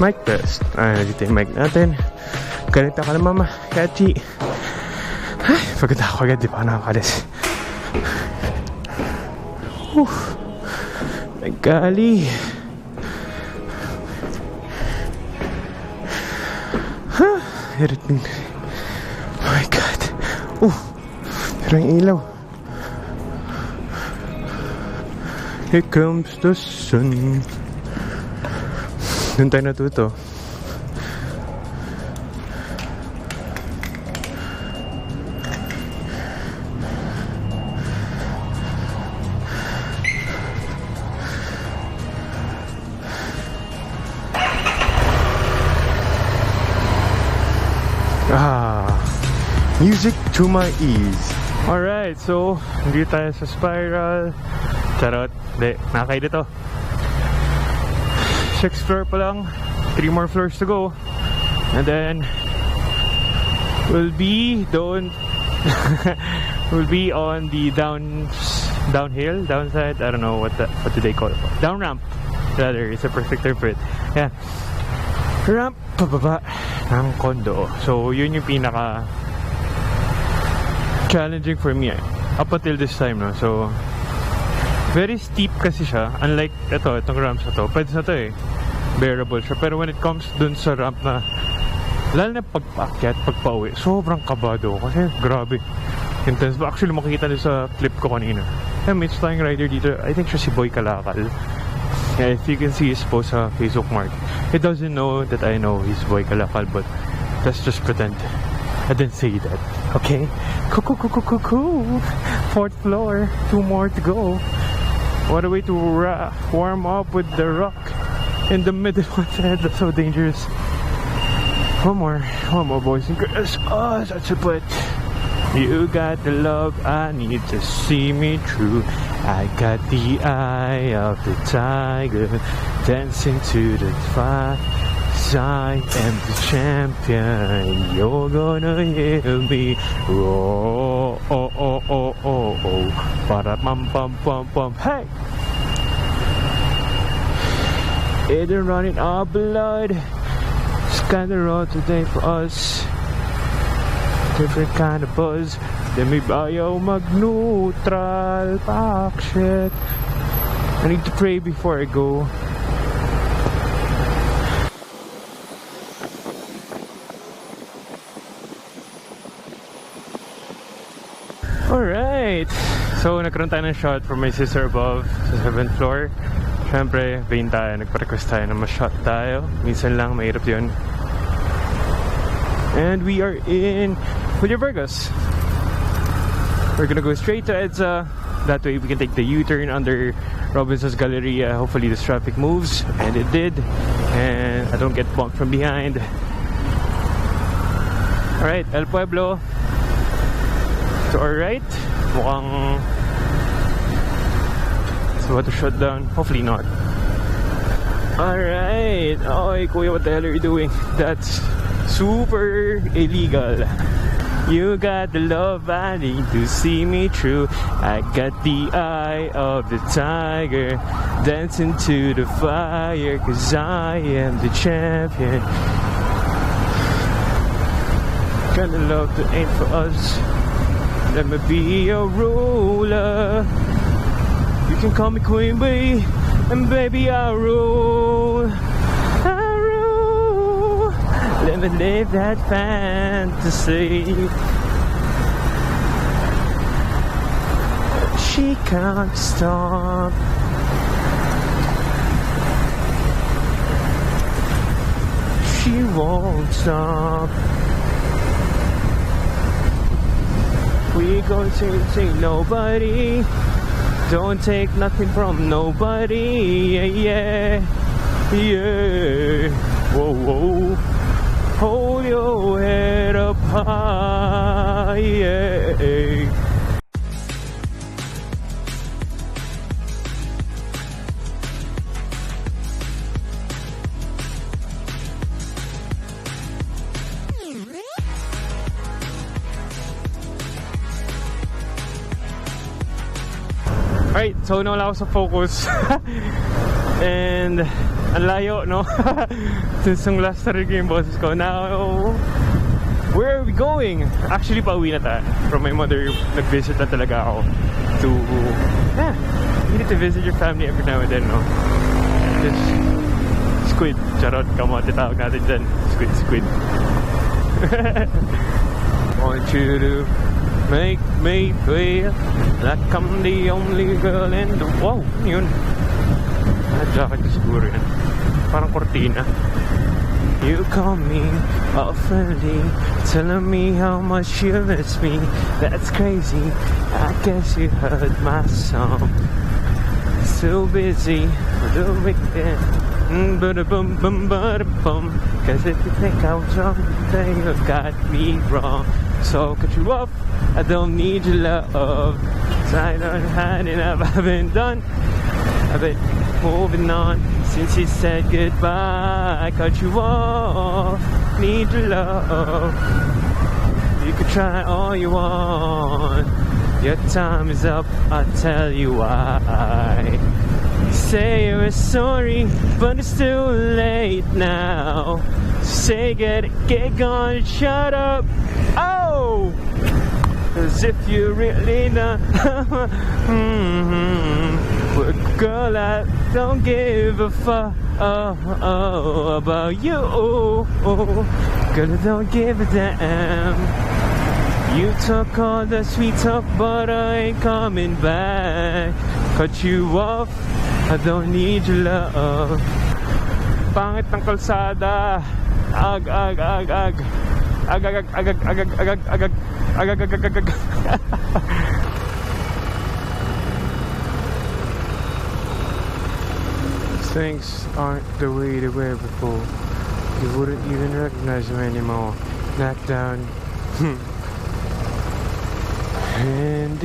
Mic test. Dito yung mic natin. Ganito ka na mama. Kachi. Ay, pagod ako agad. Di pa ako nakakalis. Nagkali. Hirit din. Oh my God. Pero yung ilaw. Here comes the sun. Doon tayo natuto. Music to my ears. Alright, so hindi tayo sa Spiral. Charot. Hindi, nakakay dito. 6th floor pa lang. 3 more floors to go. And then we'll be down we'll be on the downhill, downside, I don't know what do they call it? Down ramp. Rather, it's a perfect term for it. Yeah. Ramp pababa ng condo. So yun yung pinaka challenging for me up until this time, no? So very steep kasi siya. Unlike itong ramps na to, pwede na to bearable siya. Pero when it comes dun sa ramp na lalo na pagpaakyat, pagpauwi, sobrang kabado kasi grabe intense. Actually makikita nyo sa clip ko kanina, may flying rider dito. I think siya si Boy Kalakal. Yeah, if you can see his post sa Facebook mark, he doesn't know that I know he's Boy Kalakal, but let's just pretend I didn't say that. Okay? Cool. 4th floor. 2 more to go. What a way to warm up with the rock in the middle of the head. That's so dangerous. One more, boys and girls. Oh, such a put. You got the love I need to see me through. I got the eye of the tiger dancing to the fire. I am the champion. You're gonna hear me roar. Para pum pum pum pum. Hey! It's running our blood. It's kinda raw today for us. Different kind of buzz. Then may bayaw mag-neutral. Fuck shit. I need to pray before I go. Alright, so nagkaroon tayo ng shot from my sister above sa 7th floor. Siyempre, vain tayo, nagpa-request tayo na ma-shot tayo. Minsan lang, mahirap yun. And we are in Julio Burgos. We're gonna go straight to EDSA. That way we can take the U-turn under Robinson's Galleria. Hopefully this traffic moves, and it did. And I don't get bumped from behind. Alright, El Pueblo. To our right, mukhang it's about to shut down. Hopefully not. Alright. Oy, kuya, what the hell are you doing? That's super illegal. You got the love I need to see me through. I got the eye of the tiger dancing to the fire. 'Cause I am the champion. Got the love to aim for us. Let me be your ruler. You can call me Queen Bee, and baby I'll rule. I'll rule. Let me live that fantasy. She can't stop. She won't stop. We gon' take nobody. Don't take nothing from nobody. Yeah, yeah. Whoa. Hold your head up high. Yeah. Alright, so nawala ako sa focus. And Ang layo, no? Since yung last narinig ko yung boses ko. Now, where are we going? Actually, pauwi na tayo. From my mother, nag-visit na talaga ako. To, you need to visit your family every now and then, no? Just, squid. Charot, kamote tawag natin dyan. Squid. Want you to make me feel like I'm the only girl in the world. Wow, yun. Jacket siguro yan. Parang kortina. You call me awfully, telling me how much you miss me. That's crazy. I guess you heard my song. So busy with the weekend. Ba-da-bum-bum-ba-da-bum. Cause if you think I was wrong, then you got me wrong. So cut you off, I don't need your love. So I don't have enough, I've been done. I've been moving on since you said goodbye. I cut you off, need your love. You can try all you want. Your time is up, I'll tell you why. You say you're sorry, but it's too late now. Say get gone, shut up. Oh! As if you really not. But girl, I don't give a fuck about you. Girl, I don't give a damn. You took all the sweet talk, but I ain't coming back. Cut you off, I don't need your love. Pangit ng kalsada. Ag. Things aren't the way they were before. You wouldn't even recognize them anymore. Knocked down. And